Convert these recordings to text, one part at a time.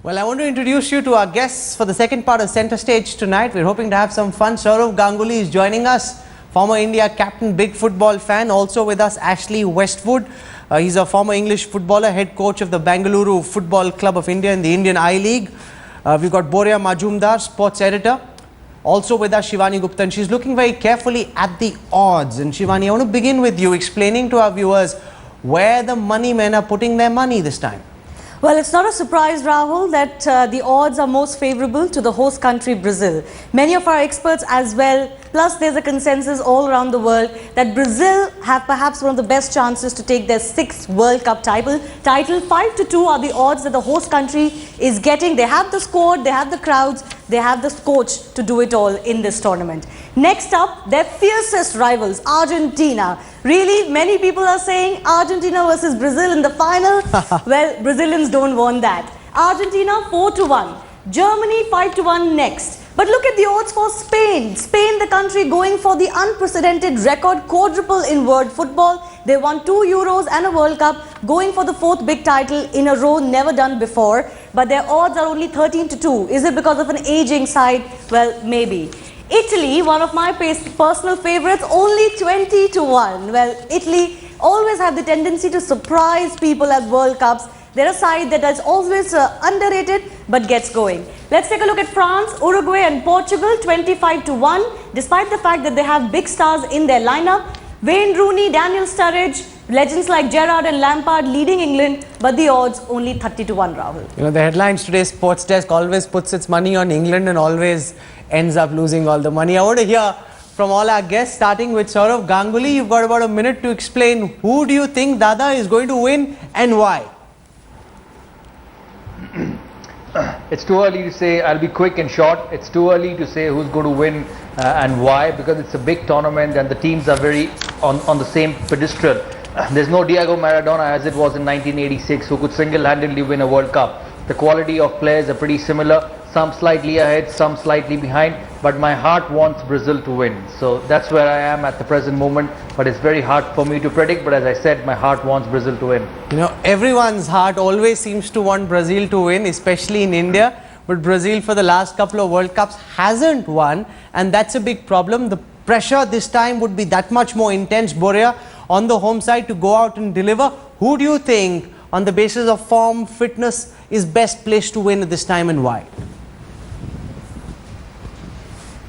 Well, I want to introduce you to our guests for the second part of Centre Stage tonight. We're hoping to have some fun. Saurav Ganguly is joining us, former India captain, big football fan. Also with us, Ashley Westwood. He's a former English footballer, head coach of the Bengaluru Football Club of India in the Indian I-League. We've got Boria Majumdar, sports editor. Also with us, Shivani Gupta, and she's looking very carefully at the odds. And Shivani, I want to begin with you explaining to our viewers where the money men are putting their money this time. Well, it's not a surprise, Rahul, that the odds are most favourable to the host country, Brazil. Many of our experts as well, plus there's a consensus all around the world that Brazil have perhaps one of the best chances to take their 6th World Cup title. 5-2 are the odds that the host country is getting. They have the squad, they have the crowds, they have the coach to do it all in this tournament. Next up, their fiercest rivals, Argentina. Really, many people are saying Argentina versus Brazil in the final. Well, Brazilians don't want that. Argentina 4-1. Germany 5-1 next. But look at the odds for Spain. Spain, the country going for the unprecedented record quadruple in world football. They won 2 Euros and a World Cup, going for the 4th big title in a row, never done before. But their odds are only 13-2. Is it because of an aging side? Well, maybe. Italy, one of my personal favourites, only 20-1. Well, Italy always have the tendency to surprise people at World Cups. They're a side that is always underrated but gets going. Let's take a look at France, Uruguay and Portugal, 25-1. Despite the fact that they have big stars in their lineup, Wayne Rooney, Daniel Sturridge, legends like Gerrard and Lampard leading England, but the odds only 30-1, Rahul. You know, the headlines today, Sports Desk always puts its money on England and always ends up losing all the money. I want to hear from all our guests, starting with Saurav Ganguly. You've got about a minute to explain who do you think Dada is going to win and why? It's too early to say. I'll be quick and short. It's too early to say who's going to win and why, because it's a big tournament and the teams are very on the same pedestal. There's no Diego Maradona as it was in 1986 who could single-handedly win a World Cup. The quality of players are pretty similar, some slightly ahead, some slightly behind, but my heart wants Brazil to win. So that's where I am at the present moment, but it's very hard for me to predict, but as I said, my heart wants Brazil to win. You know, everyone's heart always seems to want Brazil to win, especially in India, but Brazil for the last couple of World Cups hasn't won, and that's a big problem. The pressure this time would be that much more intense. Boria, on the home side, to go out and deliver. Who do you think, on the basis of form, fitness, is best placed to win at this time and why?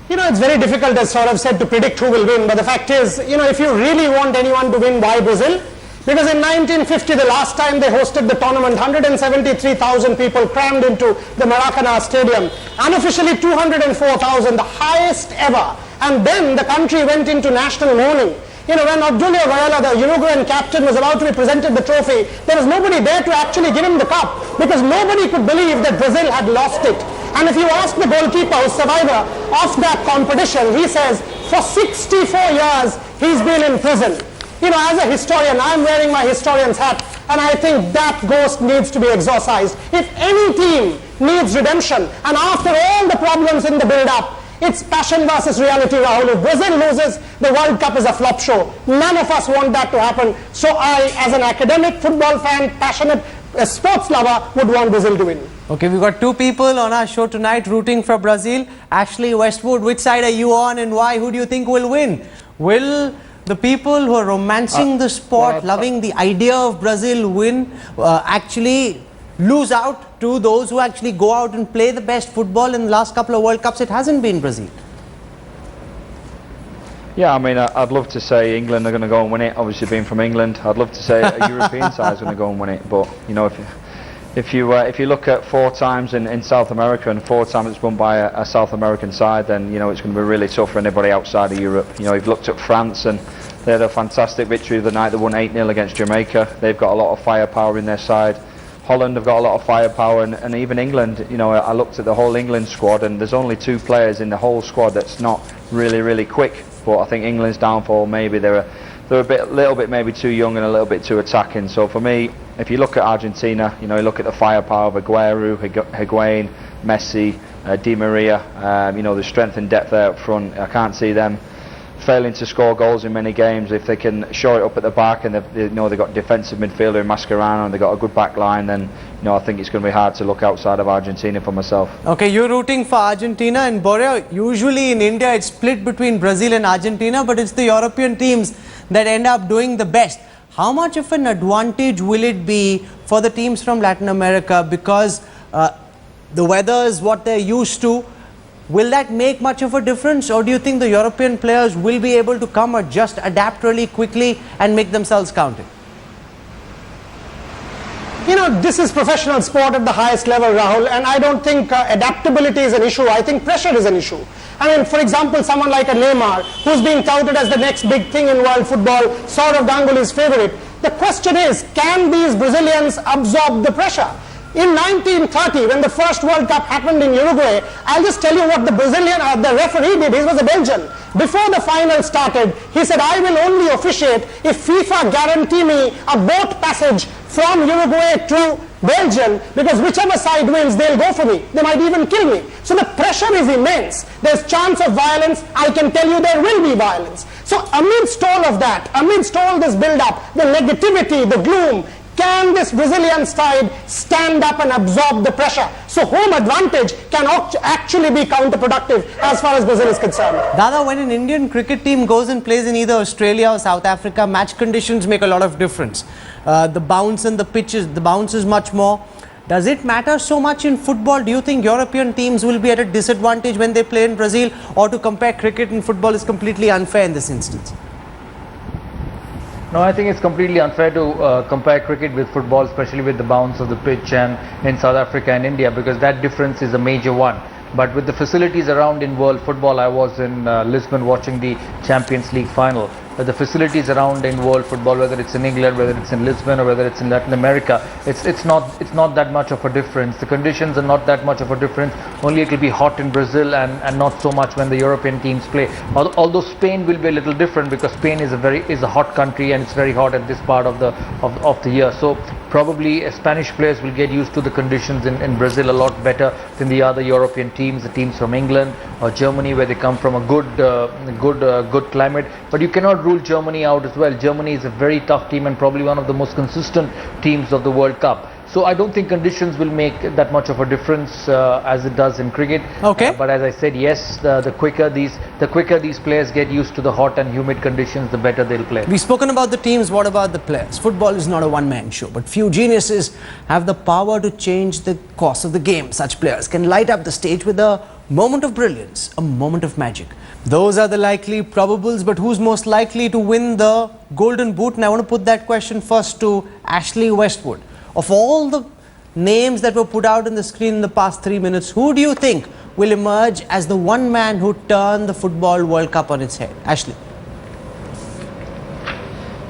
You know, it's very difficult, as Saurav said, to predict who will win. But the fact is, you know, if you really want anyone to win, why Brazil? Because in 1950, the last time they hosted the tournament, 173,000 people crammed into the Maracanã Stadium. Unofficially 204,000, the highest ever. And then the country went into national mourning. You know, when Obdulio Varela, the Uruguayan captain, was about to be presented the trophy, there was nobody there to actually give him the cup, because nobody could believe that Brazil had lost it. And if you ask the goalkeeper, who's survivor of that competition, he says for 64 years he's been in prison. You know, as a historian, I'm wearing my historian's hat, and I think that ghost needs to be exorcised. If any team needs redemption, and after all the problems in the build-up, it's passion versus reality, Rahul. If Brazil loses, the World Cup is a flop show. None of us want that to happen. So I, as an academic football fan, passionate sports lover, would want Brazil to win. Okay, we've got 2 people on our show tonight rooting for Brazil. Ashley Westwood, which side are you on and why? Who do you think will win? Will the people who are romancing the sport, loving the idea of Brazil win, actually lose out to those who actually go out and play the best football? In the last couple of World Cups, it hasn't been Brazil. Yeah, I mean, I'd love to say England are going to go and win it. Obviously, being from England, I'd love to say a European side is going to go and win it. But you know, if you look at 4 times in South America and 4 times it's won by a South American side, then you know it's going to be really tough for anybody outside of Europe. You know, you've looked at France and they had a fantastic victory the night they won 8-0 against Jamaica. They've got a lot of firepower in their side. Holland have got a lot of firepower, and even England, you know, I looked at the whole England squad and there's only 2 players in the whole squad that's not really quick. But I think England's downfall, maybe they're a little bit maybe too young and a little bit too attacking. So for me, if you look at Argentina, you know, you look at the firepower of Aguero, Higuain, Messi, Di Maria, you know, the strength and depth there up front. I can't see them failing to score goals in many games, if they can show it up at the back and they've got defensive midfielder in Mascherano and they've got a good back line, then I think it's going to be hard to look outside of Argentina for myself. Okay, you're rooting for Argentina, and Boria, usually in India it's split between Brazil and Argentina, but it's the European teams that end up doing the best. How much of an advantage will it be for the teams from Latin America, because the weather is what they're used to? Will that make much of a difference, or do you think the European players will be able to come or just adapt really quickly and make themselves counted? This is professional sport at the highest level, Rahul, and I don't think adaptability is an issue. I think pressure is an issue. I mean, for example, someone like a Neymar, who's being touted as the next big thing in world football, Saurav Ganguly's favorite. The question is, can these Brazilians absorb the pressure? In 1930, when the first World Cup happened in Uruguay, I'll just tell you what the the referee did. He was a Belgian. Before the final started, he said, I will only officiate if FIFA guarantee me a boat passage from Uruguay to Belgium, because whichever side wins, they'll go for me. They might even kill me. So the pressure is immense. There's chance of violence. I can tell you there will be violence. So amidst all of that, amidst all this build-up, the negativity, the gloom, can this Brazilian side stand up and absorb the pressure? So home advantage can actually be counterproductive as far as Brazil is concerned. Dada, when an Indian cricket team goes and plays in either Australia or South Africa, match conditions make a lot of difference. The bounce and the pitches, the bounce is much more. Does it matter so much in football? Do you think European teams will be at a disadvantage when they play in Brazil, or to compare cricket and football is completely unfair in this instance? No, I think it's completely unfair to compare cricket with football, especially with the bounce of the pitch and in South Africa and India, because that difference is a major one. But with the facilities around in world football, I was in Lisbon watching the Champions League final. The facilities around in world football, whether it's in England, whether it's in Lisbon, or whether it's in Latin America, it's not that much of a difference. The conditions are not that much of a difference. Only it will be hot in Brazil and not so much when the European teams play. Although Spain will be a little different, because Spain is a hot country and it's very hot at this part of the year. So probably Spanish players will get used to the conditions in Brazil a lot better than the other European teams, the teams from England or Germany, where they come from a good climate. But you cannot rule Germany out as well. Germany is a very tough team and probably one of the most consistent teams of the World Cup. So I don't think conditions will make that much of a difference as it does in cricket. Okay. But as I said, yes, the quicker these players get used to the hot and humid conditions, the better they'll play. We've spoken about the teams. What about the players? Football is not a one-man show, but few geniuses have the power to change the course of the game. Such players can light up the stage with a moment of brilliance, a moment of magic. Those are the likely probables, but who's most likely to win the Golden Boot? And I want to put that question first to Ashley Westwood. Of all the names that were put out on the screen in the past 3 minutes, who do you think will emerge as the one man who turned the Football World Cup on its head? Ashley.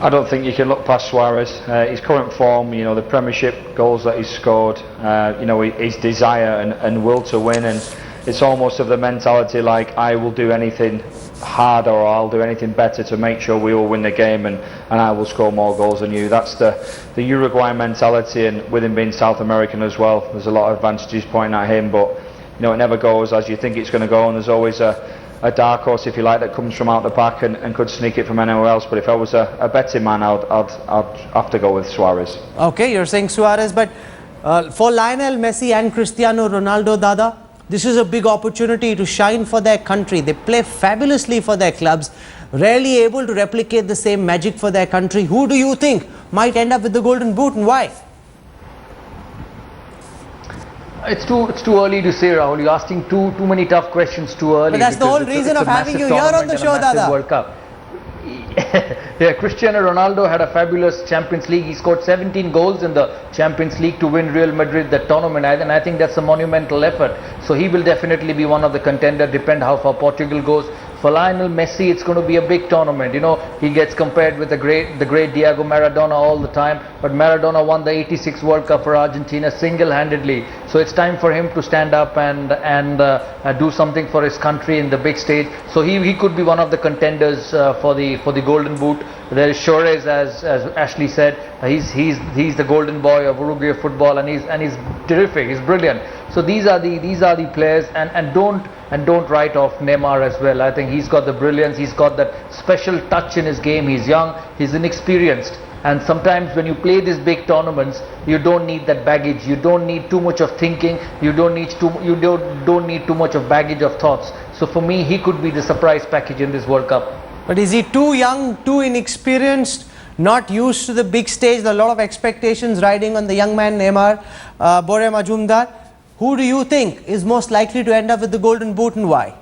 I don't think you can look past Suarez. His current form, the Premiership goals that he's scored, his desire and will to win, and it's almost of the mentality like, I will do anything harder or I'll do anything better to make sure we will win the game, and I will score more goals than you. That's the Uruguayan mentality, and with him being South American as well, there's a lot of advantages pointing at him, but it never goes as you think it's going to go, and there's always a dark horse, if you like, that comes from out the back and could sneak it from anywhere else. But if I was a betting man, I'd have to go with Suarez. Okay, you're saying Suarez, but for Lionel Messi and Cristiano Ronaldo, Dada, this is a big opportunity to shine for their country. They play fabulously for their clubs, rarely able to replicate the same magic for their country. Who do you think might end up with the Golden Boot, and why? It's too early to say, Rahul. You're asking too many tough questions too early. But that's the whole reason of having you here on the show, Dada. World Cup. Yeah, Cristiano Ronaldo had a fabulous Champions League. He scored 17 goals in the Champions League to win Real Madrid that tournament, and I think that's a monumental effort. So he will definitely be one of the contenders, depend how far Portugal goes. For Lionel Messi, it's going to be a big tournament. He gets compared with the great Diego Maradona all the time, but Maradona won the '86 World Cup for Argentina single-handedly. So it's time for him to stand up and do something for his country in the big stage. So he could be one of the contenders for the Golden Boot. There is Suarez, as Ashley said, he's the golden boy of Uruguay football, and he's terrific. He's brilliant. So these are the players, and don't write off Neymar as well. I think he's got the brilliance. He's got that special touch in his game. He's young. He's inexperienced. And sometimes when you play these big tournaments, you don't need that baggage. You don't need too much of thinking. You don't need too much of baggage of thoughts. So for me, he could be the surprise package in this World Cup. But is he too young, too inexperienced, not used to the big stage? There are a lot of expectations riding on the young man Neymar. Boria, Majumdar, who do you think is most likely to end up with the golden boot, and why?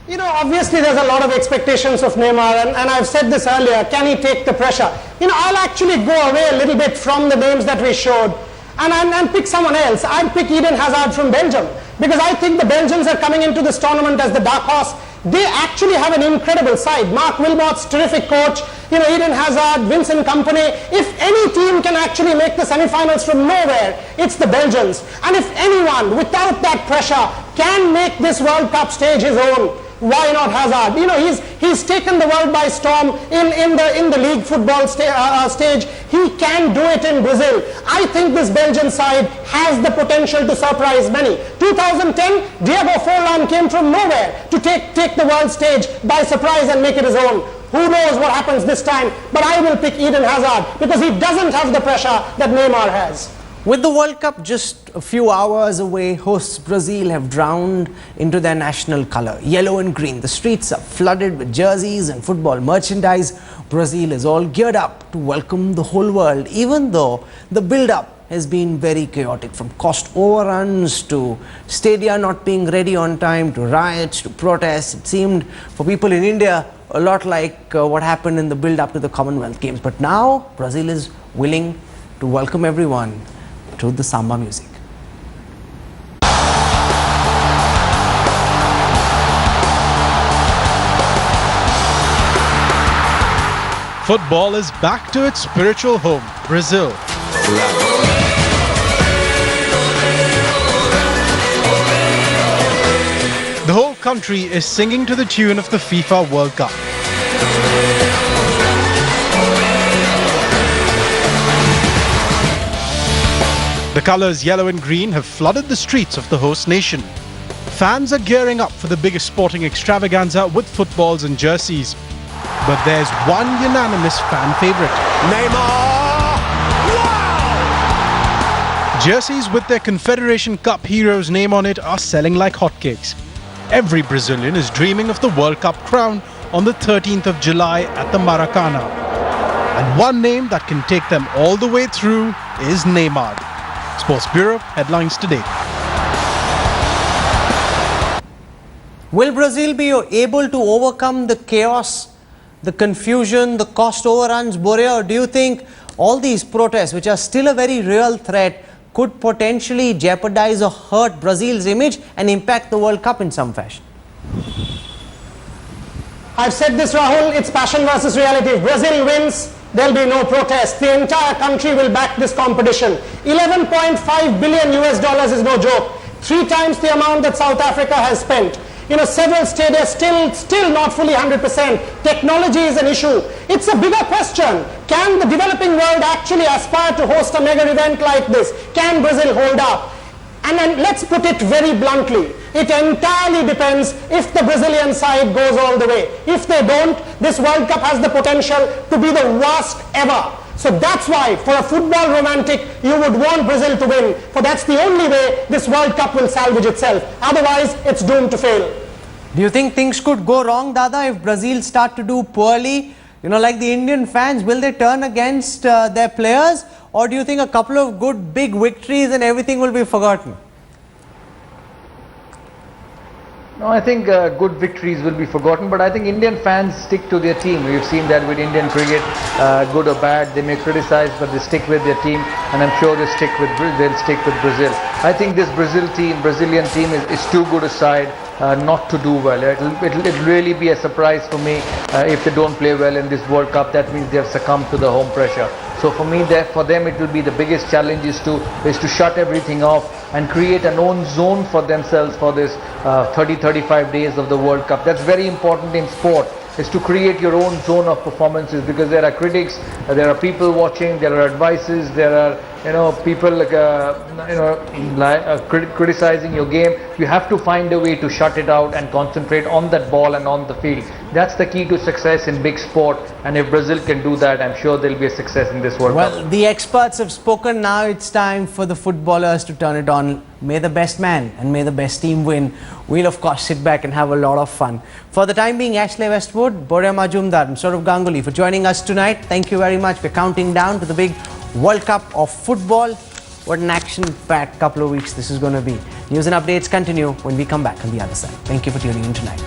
You know, obviously there's a lot of expectations of Neymar, and I've said this earlier, can he take the pressure? You know, I'll actually go away a little bit from the names that we showed and pick someone else. I'd pick Eden Hazard from Belgium, because I think the Belgians are coming into this tournament as the dark horse. They actually have an incredible side. Mark Wilmot's terrific coach, you know, Eden Hazard, Vincent Kompany. If any team can actually make the semi-finals from nowhere, it's the Belgians. And if anyone, without that pressure, can make this World Cup stage his own, why not Hazard? You know, he's taken the world by storm in the league football stage. He can do it in Brazil. I think this Belgian side has the potential to surprise many. 2010, Diego Forlan came from nowhere to take the world stage by surprise and make it his own. Who knows what happens this time? But I will pick Eden Hazard because he doesn't have the pressure that Neymar has. With the World Cup just a few hours away, hosts Brazil have drowned into their national colour, yellow and green. The streets are flooded with jerseys and football merchandise. Brazil is all geared up to welcome the whole world, even though the build-up has been very chaotic, from cost overruns to stadia not being ready on time to riots to protests. It seemed for people in India a lot like what happened in the build-up to the Commonwealth Games. But now Brazil is willing to welcome everyone to the samba music. Football is back to its spiritual home, Brazil. The whole country is singing to the tune of the FIFA World Cup. The colours yellow and green have flooded the streets of the host nation. Fans are gearing up for the biggest sporting extravaganza with footballs and jerseys. But there's one unanimous fan favourite. Neymar! Wow! Jerseys with their Confederation Cup hero's name on it are selling like hotcakes. Every Brazilian is dreaming of the World Cup crown on the 13th of July at the Maracanã. And one name that can take them all the way through is Neymar. Sports Bureau headlines today. Will Brazil be able to overcome the chaos, the confusion, the cost overruns, Boria, or do you think all these protests, which are still a very real threat, could potentially jeopardize or hurt Brazil's image and impact the World Cup in some fashion? I've said this, Rahul, it's passion versus reality. If Brazil wins, there'll be no protest. The entire country will back this competition. $11.5 billion is no joke. 3 times the amount that South Africa has spent. You know, several stadia still not fully 100%. Technology is an issue. It's a bigger question. Can the developing world actually aspire to host a mega event like this? Can Brazil hold up? And then let's put it very bluntly. It entirely depends if the Brazilian side goes all the way. If they don't, this World Cup has the potential to be the worst ever. So that's why, for a football romantic, you would want Brazil to win. For that's the only way this World Cup will salvage itself. Otherwise, it's doomed to fail. Do you think things could go wrong, Dada, if Brazil start to do poorly? You know, like the Indian fans, will they turn against their players? Or do you think a couple of good big victories and everything will be forgotten? No, I think good victories will be forgotten, but I think Indian fans stick to their team. We've seen that with Indian cricket, good or bad, they may criticize, but they stick with their team, and I'm sure they'll stick with Brazil. I think this Brazilian team is too good a side not to do well. It'll really be a surprise for me if they don't play well in this World Cup. That means they have succumbed to the home pressure. So for me, for them, it will be the biggest challenge is to shut everything off and create an own zone for themselves for this 30-35 days of the World Cup. That's very important in sport. is to create your own zone of performances, because there are critics, there are people watching, there are advices, there are people criticizing your game. You have to find a way to shut it out and concentrate on that ball and on the field. That's the key to success in big sport, and if Brazil can do that, I'm sure there'll be a success in this World Cup. Well, the experts have spoken. Now it's time for the footballers to turn it on. May the best man and may the best team win. We'll of course sit back and have a lot of fun. For the time being, Ashley Westwood, Boria Majumdar and Saurav Ganguly for joining us tonight. Thank you very much. We're counting down to the big World Cup of football. What an action-packed couple of weeks this is going to be. News and updates continue when we come back on the other side. Thank you for tuning in tonight.